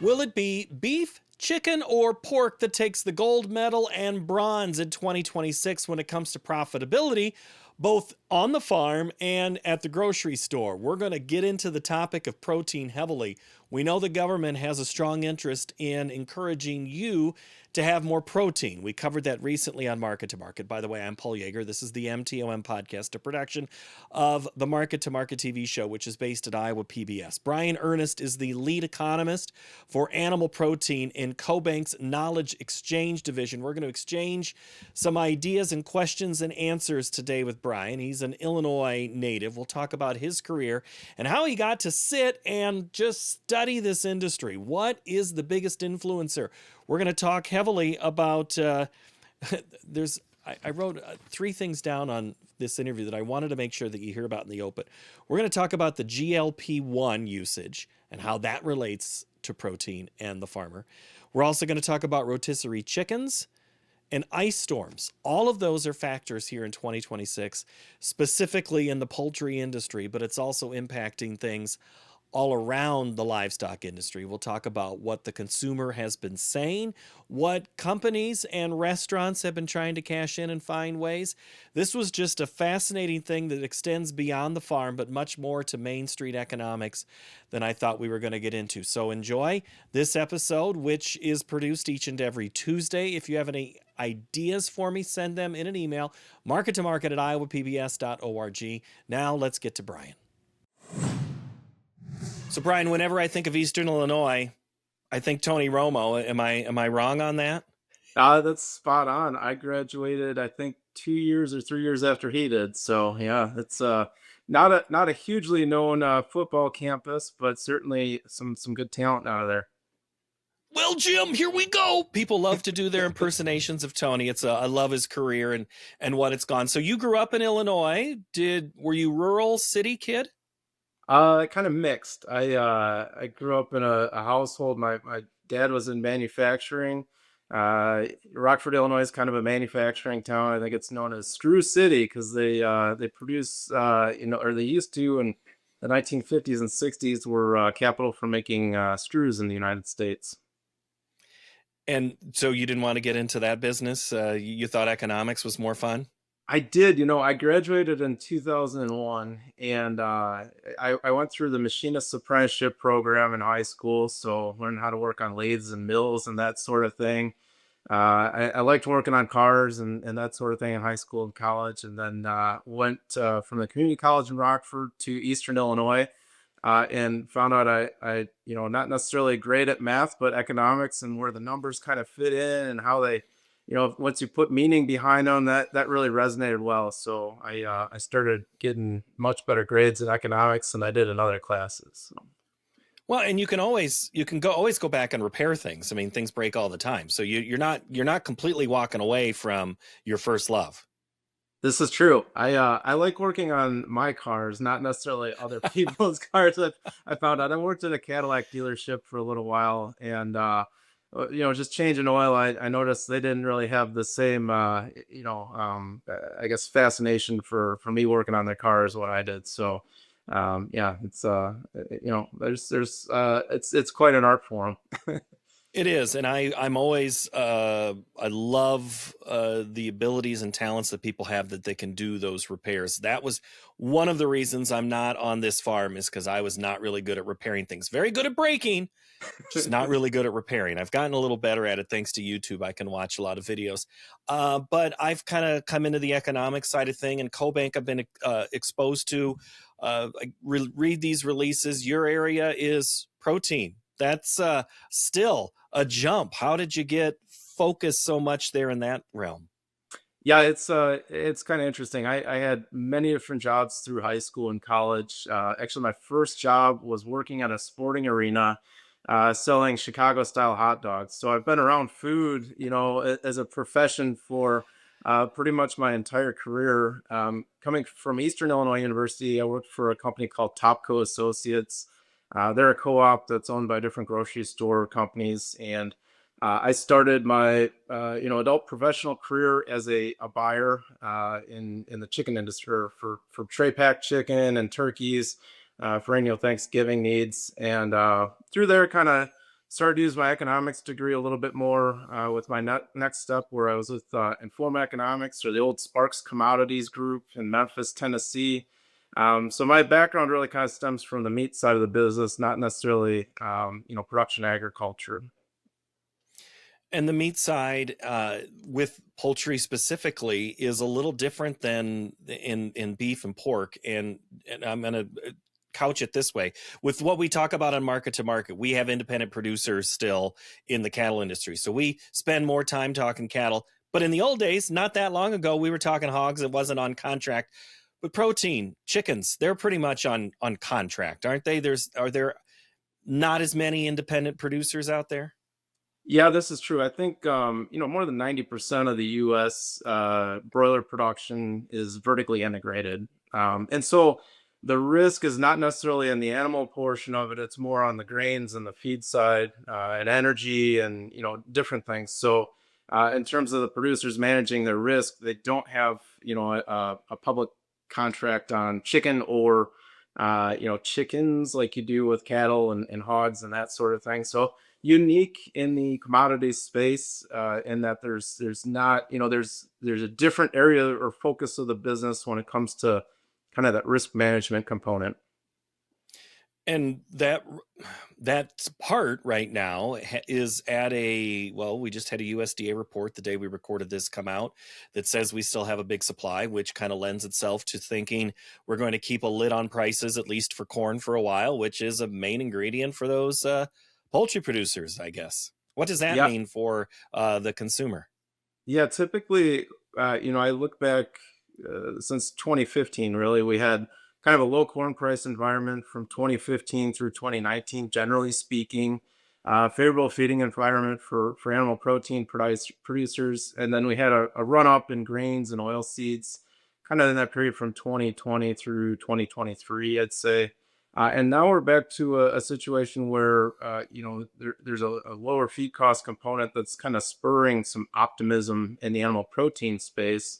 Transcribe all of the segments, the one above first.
Will it be beef, chicken, or pork that takes the gold medal and bronze in 2026 when it comes to profitability, both on the farm and at the grocery store? We're going to get into the topic of protein heavily. We know the government has a strong interest in encouraging you to have more protein. We covered that recently on Market to Market. By the way, I'm Paul Yeager. This is the MTOM podcast, a production of the Market to Market TV show, which is based at Iowa PBS. Brian Earnest is the lead economist for animal protein in CoBank's Knowledge Exchange division. We're going to exchange some ideas and questions and answers today with Brian. He's an Illinois native. We'll talk about his career and how he got to sit and just study this industry. What is the biggest influencer? We're going to talk heavily about, I wrote three things down on this interview that I wanted to make sure that you hear about in the open. We're going to talk about the GLP-1 usage and how that relates to protein and the farmer. We're also going to talk about rotisserie chickens and ice storms. All of those are factors here in 2026, specifically in the poultry industry, but it's also impacting things all around the livestock industry. We'll talk about what the consumer has been saying, what companies and restaurants have been trying to cash in and find ways. This was just a fascinating thing that extends beyond the farm, but much more to Main Street economics than I thought we were going to get into. So enjoy this episode, which is produced each and every Tuesday. If you have any ideas for me, send them in an email, markettomarket@iowapbs.org. Now let's get to Brian. So, Brian, whenever I think of Eastern Illinois, I think Tony Romo. Am I wrong on that? That's spot on. I graduated, I think, 2 years or 3 years after he did. So yeah, it's not a hugely known football campus, but certainly some good talent out of there. Well, Jim, here we go. People love to do their impersonations of Tony. I love his career and what it's gone. So you grew up in Illinois. Were you rural city kid? Kind of mixed. I grew up in a household. My dad was in manufacturing. Rockford, Illinois is kind of a manufacturing town. I think it's known as Screw City because they produce or they used to in the 1950s and 60s were capital for making screws in the United States. And so you didn't want to get into that business? You thought economics was more fun? I did. I graduated in 2001, and I went through the machinist apprenticeship program in high school, so learned how to work on lathes and mills and that sort of thing. I liked working on cars and that sort of thing in high school and college, and then went from the community college in Rockford to Eastern Illinois, and found out I not necessarily great at math, but economics and where the numbers kind of fit in and how they once you put meaning behind them, that really resonated well. So I started getting much better grades in economics than I did in other classes. So. Well, and you can always go back and repair things. I mean, things break all the time. So you're not completely walking away from your first love. This is true. I like working on my cars, not necessarily other people's cars. I found out I worked at a Cadillac dealership for a little while, and just changing oil, I noticed they didn't really have the same, I guess fascination for me working on their car as what I did. So, yeah, it's, it's quite an art form. It is, and I'm always I love the abilities and talents that people have that they can do those repairs. That was one of the reasons I'm not on this farm, is because I was not really good at repairing things. Very good at breaking, just not really good at repairing. I've gotten a little better at it thanks to YouTube. I can watch a lot of videos, but I've kind of come into the economic side of thing, and CoBank I've been exposed to. I read these releases. Your area is protein. That's still a jump. How did you get focused so much there in that realm? Yeah, it's kind of interesting. I had many different jobs through high school and college. Actually, my first job was working at a sporting arena, selling Chicago style hot dogs. So I've been around food, as a profession for pretty much my entire career. Coming from Eastern Illinois University, I worked for a company called Topco Associates. They're a co-op that's owned by different grocery store companies, and I started my adult professional career as a buyer in the chicken industry for tray packed chicken and turkeys for annual Thanksgiving needs, and through there kind of started to use my economics degree a little bit more with my next step, where I was with Inform Economics, or the old Sparks Commodities Group in Memphis, Tennessee. So my background really kind of stems from the meat side of the business, not necessarily production agriculture. And the meat side, with poultry specifically, is a little different than in beef and pork. And I'm going to couch it this way: with what we talk about on market to market, we have independent producers still in the cattle industry, so we spend more time talking cattle. But in the old days, not that long ago, we were talking hogs. It wasn't on contract. But protein, chickens, they're pretty much on contract, aren't they? Are there not as many independent producers out there? Yeah, this is true. I think more than 90% of the U.S. Broiler production is vertically integrated, and so the risk is not necessarily in the animal portion of it. It's more on the grains and the feed side, and energy, and different things. So, in terms of the producers managing their risk, they don't have a public contract on chicken, or chickens like you do with cattle and hogs and that sort of thing. So unique in the commodities space, in that there's not there's a different area or focus of the business when it comes to kind of that risk management component. And that part right now is at a, well, we just had a USDA report the day we recorded this come out that says we still have a big supply, which kind of lends itself to thinking we're going to keep a lid on prices, at least for corn, for a while, which is a main ingredient for those poultry producers, I guess. What does that Yeah, mean for the consumer? yeah. Typically, I look back since 2015. Really, we had kind of a low corn price environment from 2015 through 2019. Generally speaking, favorable feeding environment for animal protein producers, and then we had a run up in grains and oil seeds, kind of in that period from 2020 through 2023, I'd say. And now we're back to a situation where there's a lower feed cost component that's kind of spurring some optimism in the animal protein space.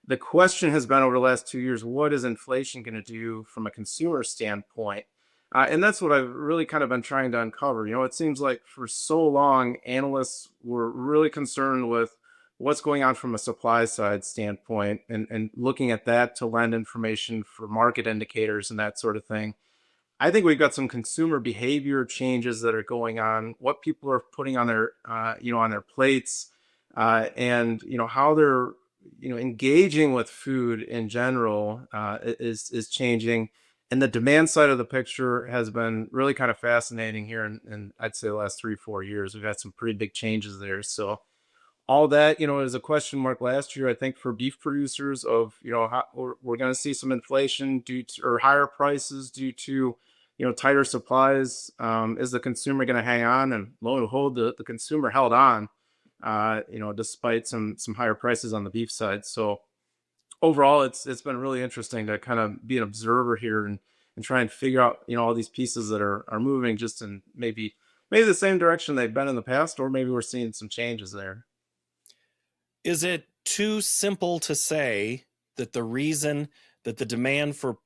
The question has been over the last 2 years, what is inflation going to do from a consumer standpoint? And that's what I've really kind of been trying to uncover. It seems like for so long, analysts were really concerned with what's going on from a supply side standpoint, and looking at that to lend information for market indicators and that sort of thing. I think we've got some consumer behavior changes that are going on, what people are putting on their, on their plates, and how they're, engaging with food in general, is changing, and the demand side of the picture has been really kind of fascinating here, in I'd say the last 3 4 years. We've had some pretty big changes there. So all that is a question mark last year, I think, for beef producers, of how we're going to see some inflation due to, or higher prices due to tighter supplies. Is the consumer going to hang on? And lo and behold, the consumer held on, despite some higher prices on the beef side. So overall, it's been really interesting to kind of be an observer here, and try and figure out all these pieces that are moving just in maybe the same direction they've been in the past, or maybe we're seeing some changes there. Is it too simple to say that the reason that the demand for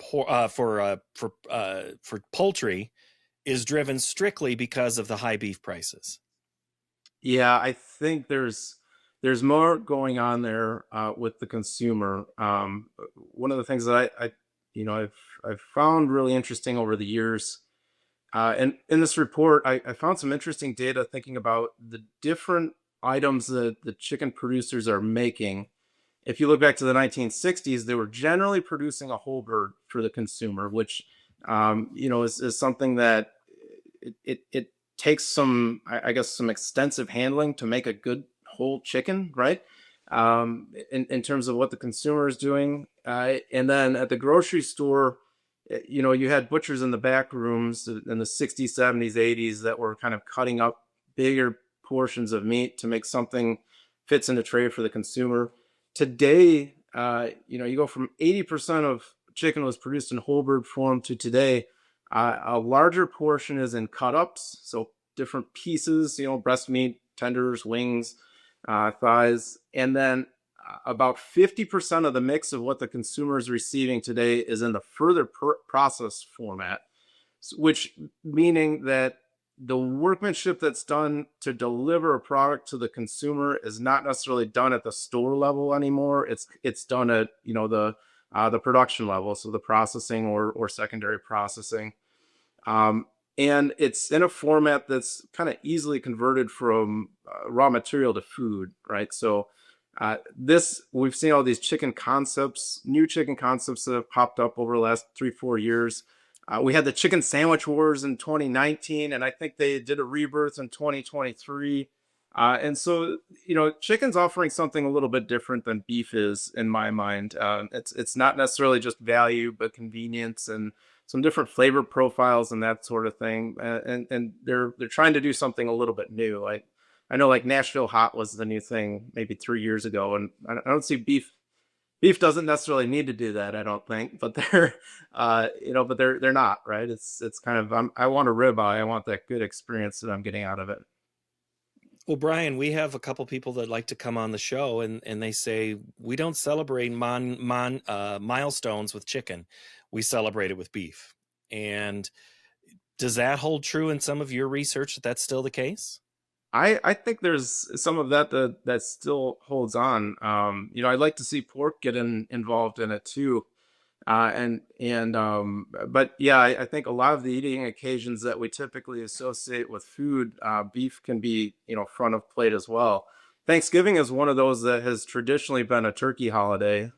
poultry is driven strictly because of the high beef prices? Yeah, I think there's more going on there with the consumer. One of the things that I've found really interesting over the years, and in this report, I found some interesting data thinking about the different items that the chicken producers are making. If you look back to the 1960s, they were generally producing a whole bird for the consumer, which is something that it takes some, I guess, some extensive handling to make a good whole chicken, right? In terms of what the consumer is doing, and then at the grocery store, you had butchers in the back rooms in the 60s, 70s, 80s that were kind of cutting up bigger portions of meat to make something fits in a tray for the consumer. Today, you go from 80% of chicken was produced in whole bird form to today, a larger portion is in cut ups, so different pieces, breast meat, tenders, wings, thighs, and then about 50% of the mix of what the consumer is receiving today is in the further process format, which meaning that the workmanship that's done to deliver a product to the consumer is not necessarily done at the store level anymore. It's done at, the production level, so the processing or secondary processing. Um, and it's in a format that's kind of easily converted from raw material to food, right? So this we've seen all these chicken concepts, new chicken concepts that have popped up over the last 3 4 years. We had the chicken sandwich wars in 2019, and I think they did a rebirth in 2023. And so, chicken's offering something a little bit different than beef is, in my mind. It's not necessarily just value, but convenience and some different flavor profiles and that sort of thing. And they're trying to do something a little bit new. Like I know, like Nashville hot was the new thing maybe 3 years ago, and I don't see beef doesn't necessarily need to do that, I don't think, but they're not, right? It's kind of I want a ribeye. I want that good experience that I'm getting out of it. Well, Brian, we have a couple people that like to come on the show, and they say we don't celebrate milestones with chicken. We celebrate it with beef. And does that hold true in some of your research that that's still the case? I think there's some of that still holds on. I'd like to see pork get involved in it too. But yeah, I think a lot of the eating occasions that we typically associate with food, beef can be, front of plate as well. Thanksgiving is one of those that has traditionally been a turkey holiday.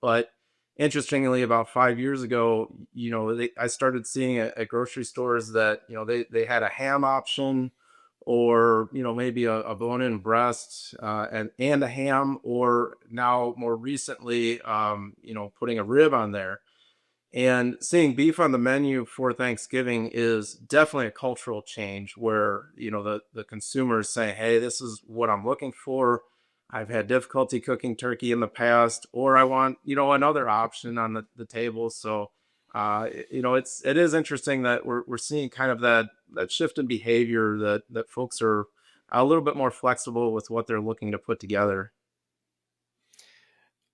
But interestingly, about 5 years ago, I started seeing at grocery stores that, they had a ham option, or maybe a bone-in breast, and a ham, or now more recently, putting a rib on there. And seeing beef on the menu for Thanksgiving is definitely a cultural change where, the consumers say, hey, this is what I'm looking for. I've had difficulty cooking turkey in the past, or I want, another option on the table. So, it is interesting that we're seeing kind of that shift in behavior, that folks are a little bit more flexible with what they're looking to put together.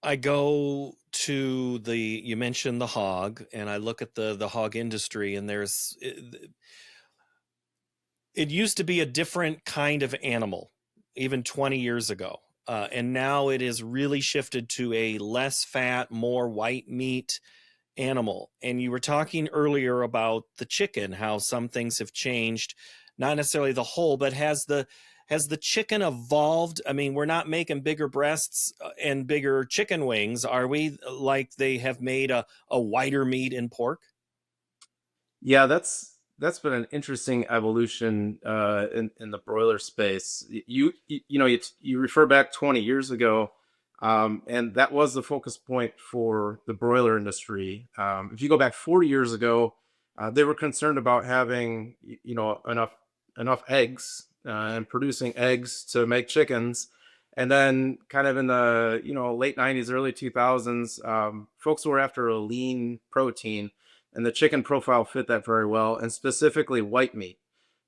I go to you mentioned the hog, and I look at the hog industry, and it used to be a different kind of animal even 20 years ago. And now it is really shifted to a less fat, more white meat animal. And you were talking earlier about the chicken, how some things have changed, not necessarily the whole, but has the chicken evolved? I mean, we're not making bigger breasts and bigger chicken wings, are we? Like they have made a whiter meat in pork? Yeah, that's been an interesting evolution in the broiler space. You refer back 20 years ago, and that was the focus point for the broiler industry. If you go back 40 years ago, they were concerned about having enough eggs, and producing eggs to make chickens. And then, kind of in the late 90s, early 2000s, folks were after a lean protein, and the chicken profile fit that very well, and specifically white meat.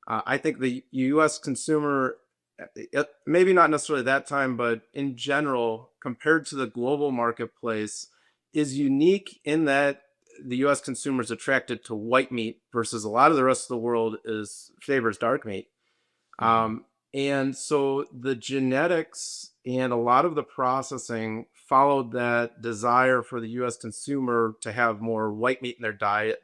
I think the U.S. consumer, maybe not necessarily that time, but in general, compared to the global marketplace, is unique in that the U.S. consumer is attracted to white meat versus a lot of the rest of the world is favors dark meat. Mm-hmm. And so the genetics and a lot of the processing followed that desire for the US consumer to have more white meat in their diet,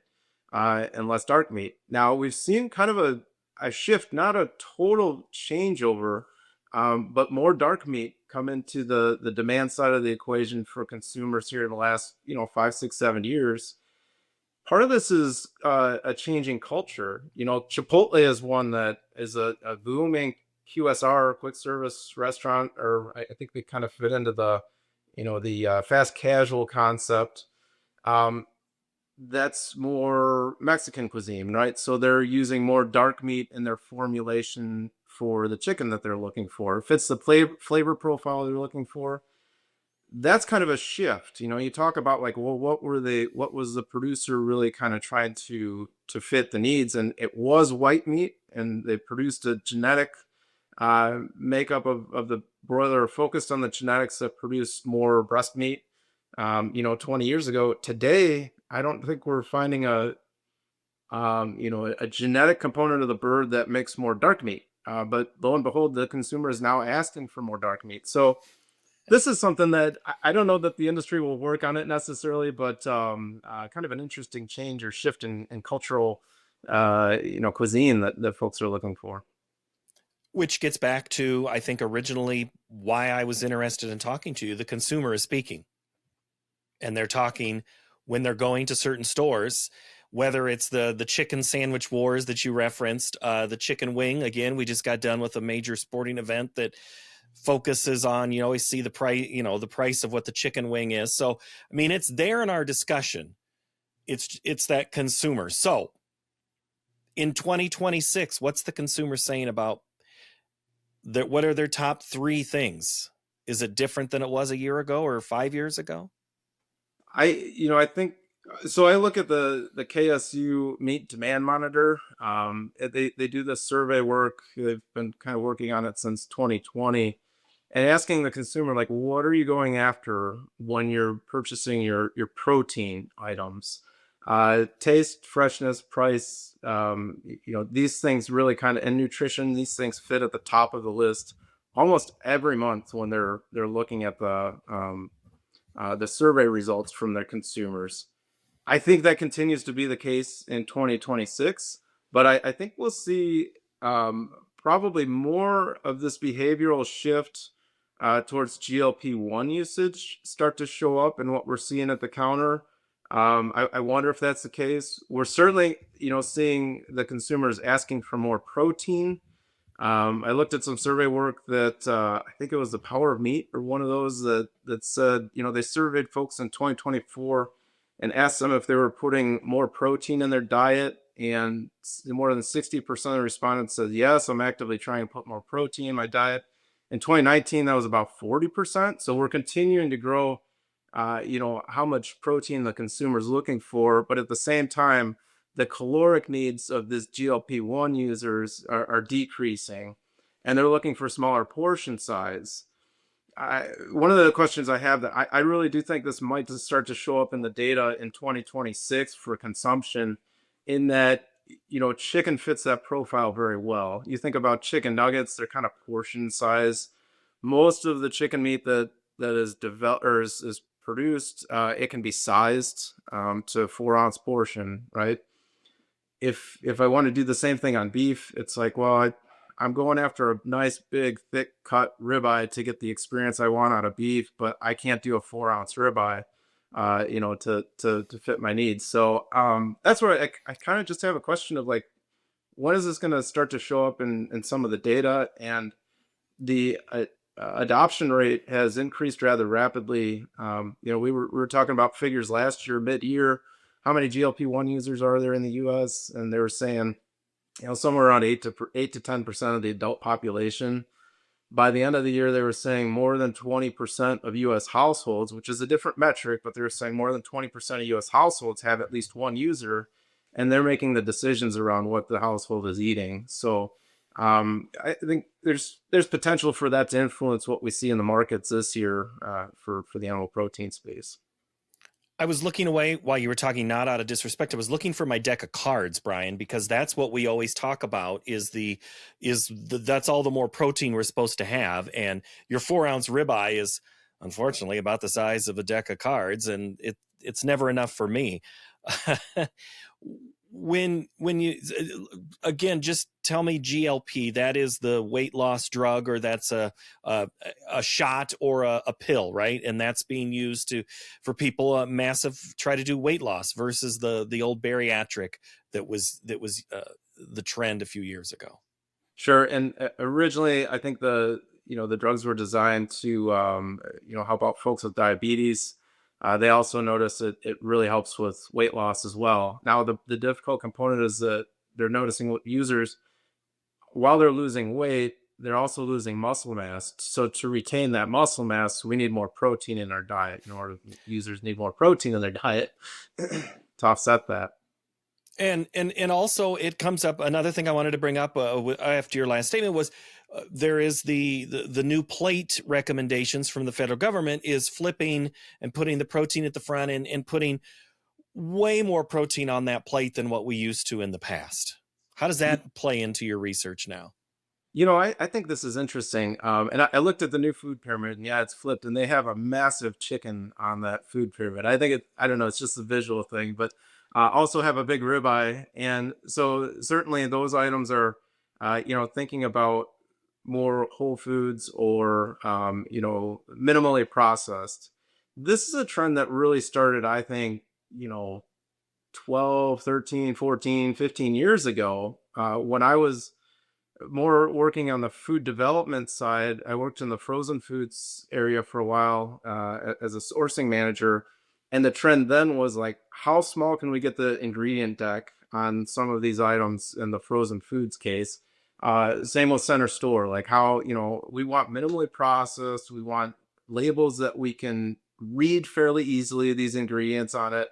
and less dark meat. Now, we've seen kind of a shift, not a total changeover, but more dark meat come into the demand side of the equation for consumers here in the last, 5 6 7 years. Part of this is a changing culture. Chipotle is one that is a booming QSR, quick service restaurant, or I think they kind of fit into the fast casual concept. Um, that's more Mexican cuisine, right? So they're using more dark meat in their formulation for the chicken that they're looking for. It fits the flavor profile they're looking for. That's kind of a shift. You talk about, like, well, what was the producer really kind of trying to fit the needs? And it was white meat, and they produced a genetic makeup of the broiler focused on the genetics that produce more breast meat. 20 years ago. Today, I don't think we're finding a genetic component of the bird that makes more dark meat. But lo and behold, the consumer is now asking for more dark meat. So this is something that I don't know that the industry will work on it necessarily, but kind of an interesting change or shift in cultural, cuisine that folks are looking for. Which gets back to, I think, originally why I was interested in talking to you. The consumer is speaking, and they're talking when they're going to certain stores, whether it's the chicken sandwich wars that you referenced, the chicken wing. Again, we just got done with a major sporting event that focuses on, you always see the price, the price of what the chicken wing is. So, I mean, it's there in our discussion. It's that consumer. So, in 2026, what's the consumer saying about that? What are their top three things? Is it different than it was a year ago or 5 years ago? I think so. I look at the KSU meat demand monitor. They do this survey work. They've been kind of working on it since 2020, and asking the consumer, like, what are you going after when you're purchasing your protein items? Taste, freshness, price. These things really kind of, and nutrition. These things fit at the top of the list almost every month when they're looking at the survey results from their consumers. I think that continues to be the case in 2026, but I think we'll see probably more of this behavioral shift towards GLP-1 usage start to show up in what we're seeing at the counter. I wonder if that's the case. We're certainly, seeing the consumers asking for more protein. I looked at some survey work that I think it was the Power of Meat or one of those that said, they surveyed folks in 2024 and asked them if they were putting more protein in their diet, and more than 60% of the respondents said yes, I'm actively trying to put more protein in my diet. In 2019, that was about 40%. So we're continuing to grow, how much protein the consumer is looking for, but at the same time, the caloric needs of this GLP-1 users are decreasing, and they're looking for smaller portion size. One of the questions I have that I really do think this might just start to show up in the data in 2026 for consumption, in that, chicken fits that profile very well. You think about chicken nuggets, they're kind of portion size. Most of the chicken meat that is developed or is produced, it can be sized to a 4 ounce portion, right? If I want to do the same thing on beef, it's like, well, I'm going after a nice big thick cut ribeye to get the experience I want out of beef, but I can't do a 4 ounce ribeye, to fit my needs. So that's where I kind of just have a question of, like, when is this going to start to show up in some of the data? And the adoption rate has increased rather rapidly. We were talking about figures last year, mid-year. How many GLP-1 users are there in the U.S.? And they were saying, somewhere around 8 to 10% of the adult population. By the end of the year, they were saying more than 20% of U.S. households, which is a different metric, but they were saying more than 20% of U.S. households have at least one user, and they're making the decisions around what the household is eating. So I think there's potential for that to influence what we see in the markets this year, for the animal protein space. I was looking away while you were talking, not out of disrespect. I was looking for my deck of cards, Brian, because that's what we always talk about that's all the more protein we're supposed to have. And your 4 ounce ribeye is unfortunately about the size of a deck of cards, and it's never enough for me. When you, again, just tell me, GLP, that is the weight loss drug, or that's a shot or a pill, right? And that's being used for people massive try to do weight loss, versus the old bariatric that was the trend a few years ago. Sure. And originally, I think the drugs were designed to, help out folks with diabetes. They also notice it really helps with weight loss as well. Now, the difficult component is that they're noticing what users, while they're losing weight, they're also losing muscle mass. So to retain that muscle mass, we need more protein in our diet. In order, users need more protein in their diet to offset that. And also, it comes up, another thing I wanted to bring up after your last statement was, there is the new plate recommendations from the federal government is flipping and putting the protein at the front, and putting way more protein on that plate than what we used to in the past. How does that play into your research now? I think this is interesting. And I looked at the new food pyramid, and yeah, it's flipped, and they have a massive chicken on that food pyramid. I don't know, it's just a visual thing, but also have a big ribeye. And so certainly those items are, thinking about more whole foods or, minimally processed. This is a trend that really started, I think, 12, 13, 14, 15 years ago, when I was more working on the food development side. I worked in the frozen foods area for a while, as a sourcing manager. And the trend then was like, how small can we get the ingredient deck on some of these items in the frozen foods case? Same with center store, like how, we want minimally processed, we want labels that we can read fairly easily, these ingredients on it.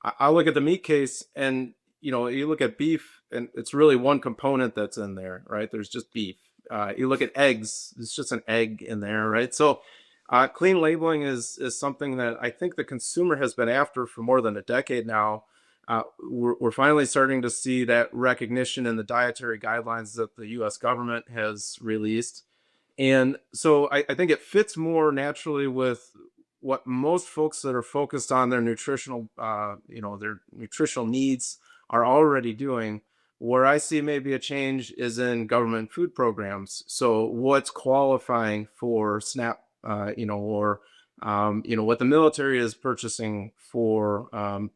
I look at the meat case, and you look at beef, and it's really one component that's in there, right? There's just beef. You look at eggs, it's just an egg in there, right? So clean labeling is something that I think the consumer has been after for more than a decade now. We're finally starting to see that recognition in the dietary guidelines that the U.S. government has released. And so I think it fits more naturally with what most folks that are focused on their nutritional needs are already doing. Where I see maybe a change is in government food programs. So what's qualifying for SNAP, or what the military is purchasing for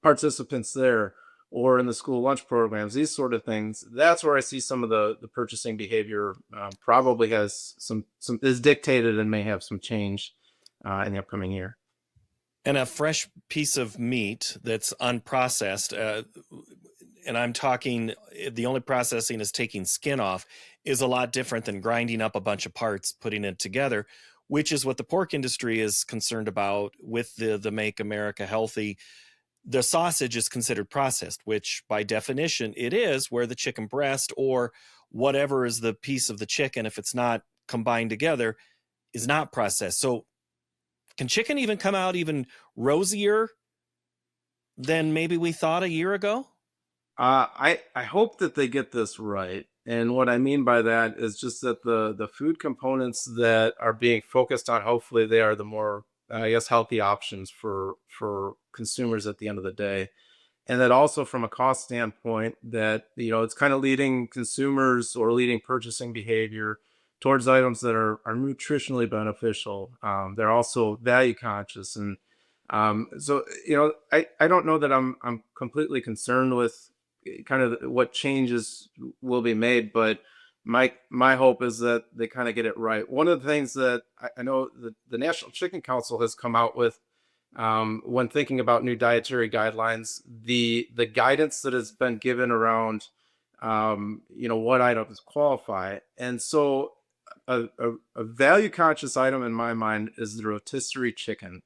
participants there, or in the school lunch programs, these sort of things. That's where I see some of the purchasing behavior probably has some is dictated and may have some change in the upcoming year. And a fresh piece of meat that's unprocessed, and I'm talking the only processing is taking skin off, is a lot different than grinding up a bunch of parts, putting it together, which is what the pork industry is concerned about with the Make America Healthy. The sausage is considered processed, which by definition it is, where the chicken breast or whatever is the piece of the chicken, if it's not combined together, is not processed. So can chicken even come out even rosier than maybe we thought a year ago? I hope that they get this right. And what I mean by that is just that the food components that are being focused on, hopefully they are the more, I guess, healthy options for consumers at the end of the day. And that also from a cost standpoint, that it's kind of leading consumers or leading purchasing behavior towards items that are nutritionally beneficial. They're also value conscious. And so I don't know that I'm completely concerned with kind of what changes will be made, but my hope is that they kind of get it right. One of the things that I know the National Chicken Council has come out with, when thinking about new dietary guidelines, the guidance that has been given around what items qualify. And so a value conscious item in my mind is the rotisserie chicken.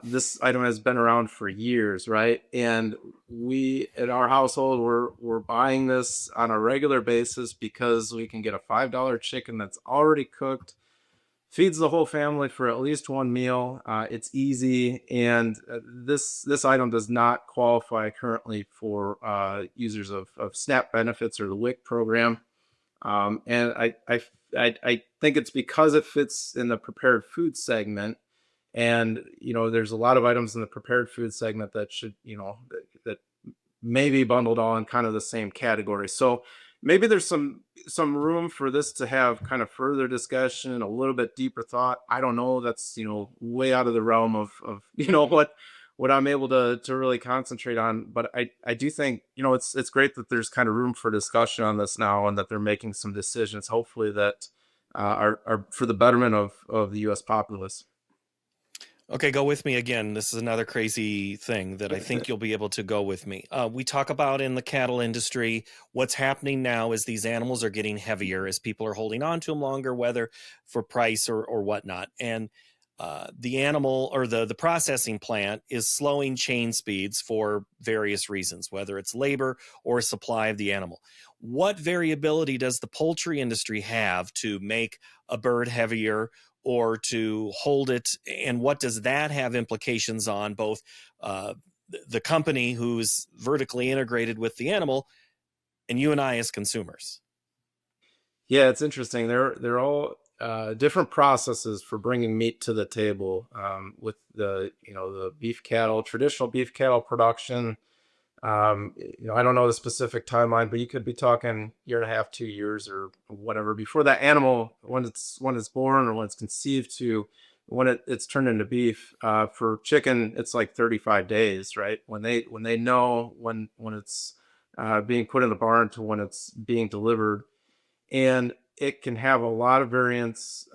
This item has been around for years, right? And we in our household we're buying this on a regular basis because we can get a $5 chicken that's already cooked, feeds the whole family for at least one meal. It's easy, and this item does not qualify currently for users of SNAP benefits or the WIC program. And I think it's because it fits in the prepared food segment. And there's a lot of items in the prepared food segment that should, that may be bundled all in kind of the same category. So maybe there's some room for this to have kind of further discussion, a little bit deeper thought. I don't know. That's way out of the realm of what I'm able to really concentrate on. But I do think it's great that there's kind of room for discussion on this now, and that they're making some decisions, hopefully that are for the betterment of the U.S. populace. Okay, go with me again. This is another crazy thing that I think you'll be able to go with me. We talk about in the cattle industry, what's happening now is these animals are getting heavier as people are holding on to them longer, whether for price or whatnot. And the animal or the processing plant is slowing chain speeds for various reasons, whether it's labor or supply of the animal. What variability does the poultry industry have to make a bird heavier or to hold it, and what does that have implications on both the company who's vertically integrated with the animal, and you and I as consumers. Yeah, it's interesting. They're all different processes for bringing meat to the table. With the beef cattle, traditional beef cattle production. I don't know the specific timeline, but you could be talking year and a half, 2 years, or whatever before that animal, when it's born or when it's conceived, to when it's turned into beef. For chicken, it's like 35 days, right? When they know when it's being put in the barn to when it's being delivered, and it can have a lot of variance.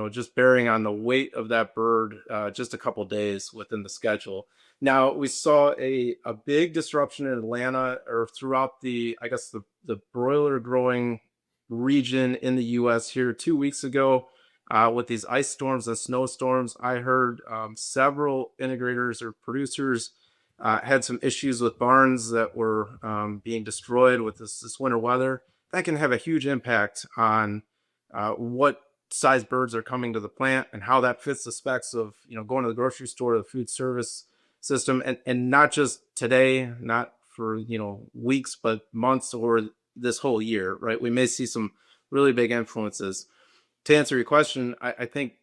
Just bearing on the weight of that bird, just a couple days within the schedule. Now, we saw a big disruption in Atlanta, or throughout I guess the broiler growing region in the US here 2 weeks ago, with these ice storms and snowstorms. I heard several integrators or producers had some issues with barns that were being destroyed with this winter weather. That can have a huge impact on what size birds are coming to the plant and how that fits the specs of going to the grocery store or the food service system, and not just today, not for weeks, but months or this whole year, right? We may see some really big influences. To answer your question, I think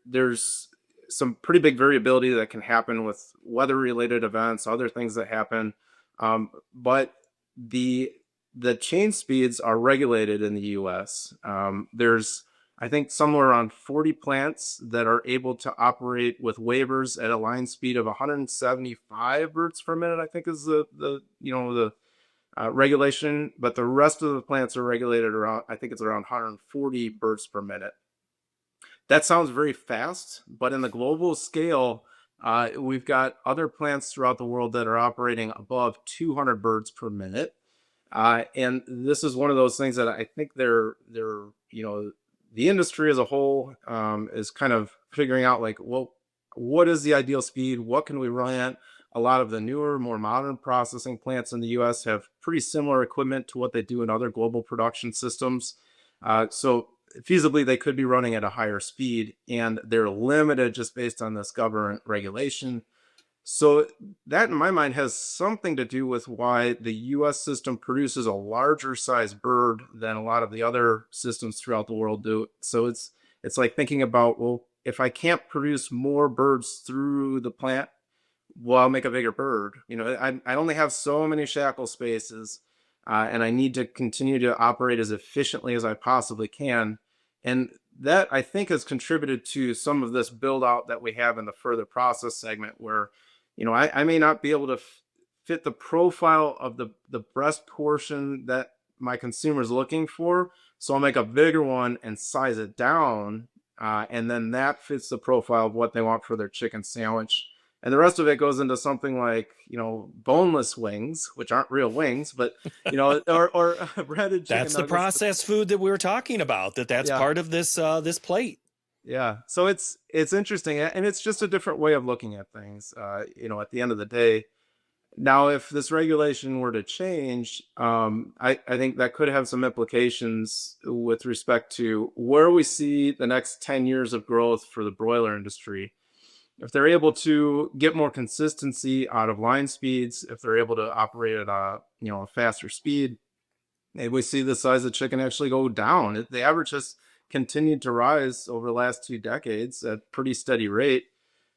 there's some pretty big variability that can happen with weather related events, other things that happen. But the chain speeds are regulated in the US. There's, I think, somewhere around 40 plants that are able to operate with waivers at a line speed of 175 birds per minute, I think is the regulation. But the rest of the plants are regulated around, I think it's around 140 birds per minute. That sounds very fast, but in the global scale, we've got other plants throughout the world that are operating above 200 birds per minute. And this is one of those things that I think the industry as a whole is kind of figuring out, like, well, what is the ideal speed? What can we run at? A lot of the newer, more modern processing plants in the US have pretty similar equipment to what they do in other global production systems. So feasibly, they could be running at a higher speed, and they're limited just based on this government regulation. So that, in my mind, has something to do with why the US system produces a larger size bird than a lot of the other systems throughout the world do. So it's like thinking about, well, if I can't produce more birds through the plant, well, I'll make a bigger bird. I only have so many shackle spaces, and I need to continue to operate as efficiently as I possibly can. And that, I think, has contributed to some of this build out that we have in the further process segment, where I may not be able to fit the profile of the breast portion that my consumer is looking for. So I'll make a bigger one and size it down. And then that fits the profile of what they want for their chicken sandwich. And the rest of it goes into something like, boneless wings, which aren't real wings, but, or breaded chicken That's the nuggets. processed food that we were talking about. That's Yeah. part of this plate. Yeah. So it's interesting, and it's just a different way of looking at things. At the end of the day. Now, if this regulation were to change, I think that could have some implications with respect to where we see the next 10 years of growth for the broiler industry. If they're able to get more consistency out of line speeds, if they're able to operate at a faster speed, maybe we see the size of chicken actually go down. The average has continued to rise over the last 2 decades at a pretty steady rate.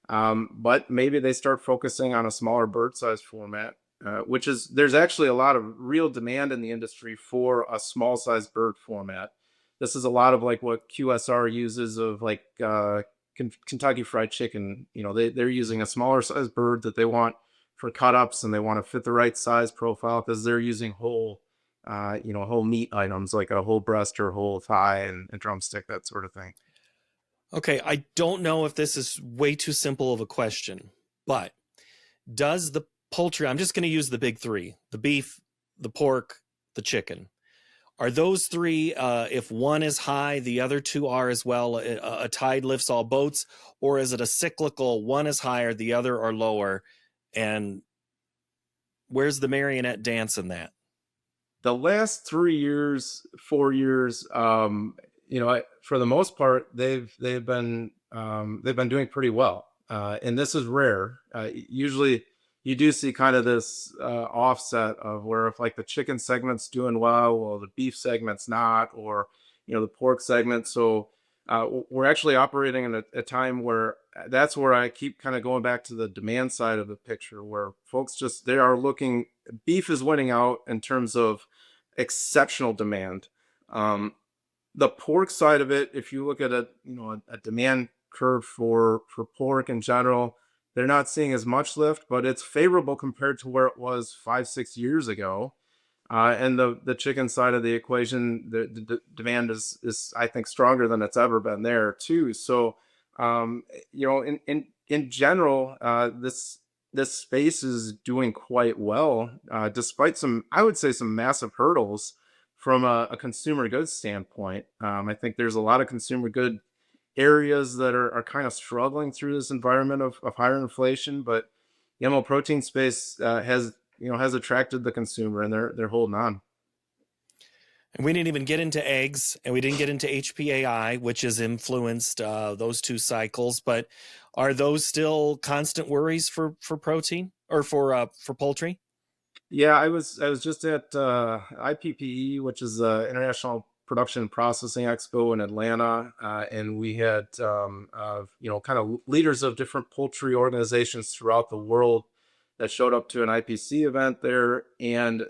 But maybe they start focusing on a smaller bird size format, there's actually a lot of real demand in the industry for a small size bird format. This is a lot of like what QSR uses of like Kentucky Fried Chicken. They're using a smaller size bird that they want for cut ups, and they want to fit the right size profile because they're using whole meat items like a whole breast or whole thigh and drumstick, that sort of thing. Okay, I don't know if this is way too simple of a question, but does the poultry, I'm just going to use the big three, the beef, the pork, the chicken. Are those three, if one is high, the other two are as well, a tide lifts all boats? Or is it a cyclical, one is higher, the other are lower? And where's the marionette dance in that? The last 3 years, 4 years, for the most part, they've been doing pretty well. and this is rare. Usually, you do see kind of this offset of where if like the chicken segment's doing well the beef segment's not, or the pork segment. So we're actually operating in a time where that's where I keep kind of going back to the demand side of the picture, where folks just they are looking. Beef is winning out in terms of exceptional demand. Um, the pork side of it, if you look at a demand curve for pork in general, they're not seeing as much lift, but it's favorable compared to where it was 5 6 years ago. And the chicken side of the equation, the demand is I think stronger than it's ever been there too. So in general, this space is doing quite well, despite some, I would say, some massive hurdles from a consumer goods standpoint. I think there's a lot of consumer good areas that are kind of struggling through this environment of higher inflation, but the animal protein space has attracted the consumer, and they're holding on. And we didn't even get into eggs, and we didn't get into HPAI, which has influenced those two cycles. But are those still constant worries for protein or for poultry? Yeah, I was just at IPPE, which is International Production and Processing Expo in Atlanta, and we had kind of leaders of different poultry organizations throughout the world that showed up to an IPC event there, and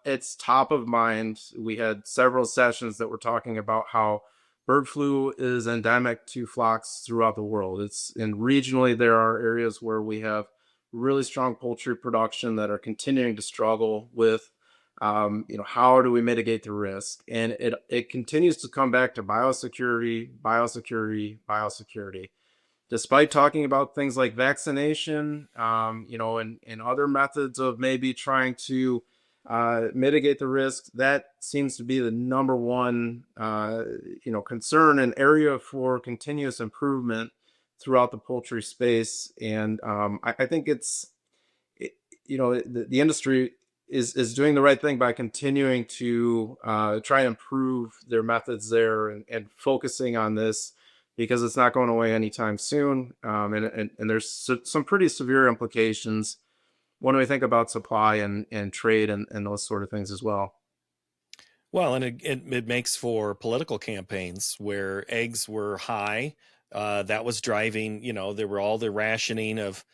it's top of mind. We had several sessions that were talking about how bird flu is endemic to flocks throughout the world. It's and regionally there are areas where we have really strong poultry production that are continuing to struggle with how do we mitigate the risk, and it continues to come back to biosecurity, biosecurity, biosecurity, despite talking about things like vaccination, and other methods of maybe trying to mitigate the risk. That seems to be the number one, concern and area for continuous improvement throughout the poultry space. And I think it, the industry is doing the right thing by continuing to try and improve their methods there, and focusing on this because it's not going away anytime soon. And there's some pretty severe implications when we think about supply and trade and those sort of things as well. Well, and it makes for political campaigns where eggs were high. That was driving, there were all the rationing of,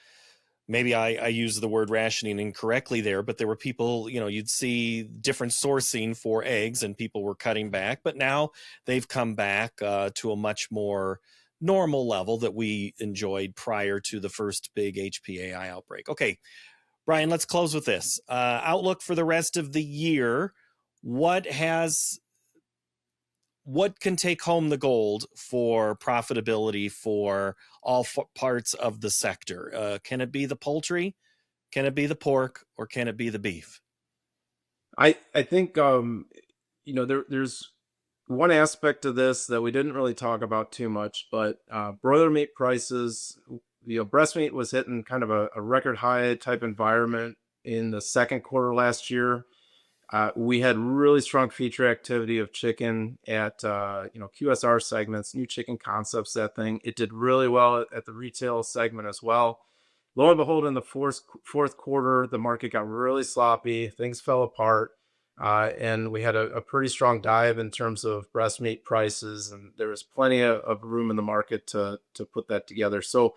maybe I use the word rationing incorrectly there, but there were people, you'd see different sourcing for eggs and people were cutting back. But now they've come back to a much more normal level that we enjoyed prior to the first big HPAI outbreak. Okay, Brian, let's close with this. Outlook for the rest of the year. What has what can take home the gold for profitability for all parts of the sector? Can it be the poultry? Can it be the pork? Or can it be the beef? I think there's one aspect of this that we didn't really talk about too much, but broiler meat prices, breast meat was hitting kind of a record high type environment in the second quarter last year. We had really strong feature activity of chicken at QSR segments, new chicken concepts. That thing it did really well at the retail segment as well. Lo and behold, in the fourth quarter, the market got really sloppy. Things fell apart, and we had a pretty strong dive in terms of breast meat prices, and there was plenty of room in the market to put that together. So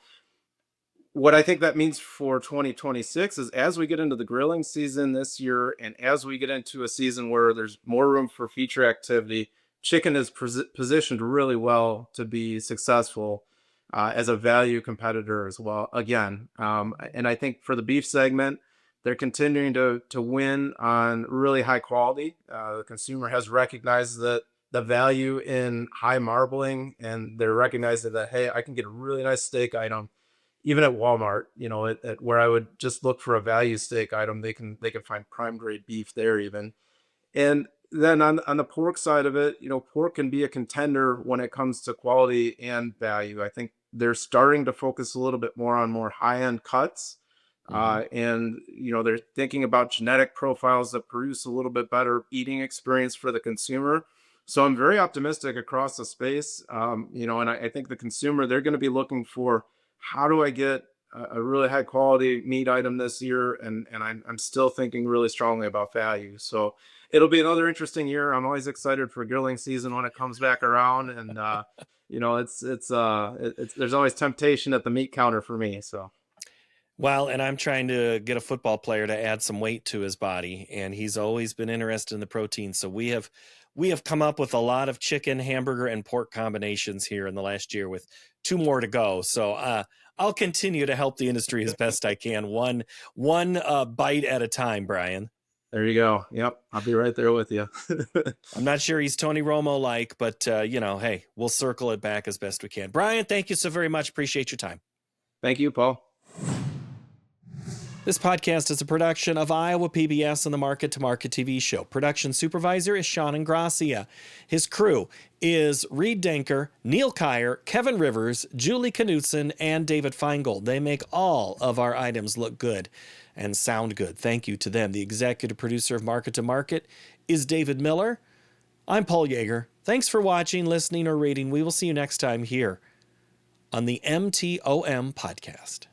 what I think that means for 2026 is as we get into the grilling season this year, and as we get into a season where there's more room for feature activity, chicken is positioned really well to be successful as a value competitor as well. Again, and I think for the beef segment, they're continuing to win on really high quality. The consumer has recognized that the value in high marbling, and they're recognizing that, hey, I can get a really nice steak item even at Walmart, at where I would just look for a value steak item, they can find prime grade beef there even. And then on the pork side of it, pork can be a contender when it comes to quality and value. I think they're starting to focus a little bit more on more high end cuts, Mm-hmm. and they're thinking about genetic profiles that produce a little bit better eating experience for the consumer. So I'm very optimistic across the space, and I think the consumer they're going to be looking for how do I get a really high quality meat item this year? And I'm still thinking really strongly about value. So it'll be another interesting year. I'm always excited for grilling season when it comes back around. And, it's there's always temptation at the meat counter for me. So Well, and I'm trying to get a football player to add some weight to his body, and he's always been interested in the protein. So we have come up with a lot of chicken, hamburger, and pork combinations here in the last year, with two more to go. So I'll continue to help the industry as best I can, one bite at a time, Brian. there you go. Yep. I'll be right there with you. I'm not sure he's Tony Romo like, but hey, we'll circle it back as best we can. Brian, thank you so very much. Appreciate your time. Thank you, Paul. This podcast is a production of Iowa PBS and the Market to Market TV show. Production supervisor is Sean Ingracia. His crew is Reed Denker, Neil Kyer, Kevin Rivers, Julie Knutson, and David Feingold. They make all of our items look good and sound good. Thank you to them. The executive producer of Market to Market is David Miller. I'm Paul Yeager. Thanks for watching, listening, or reading. We will see you next time here on the MTOM podcast.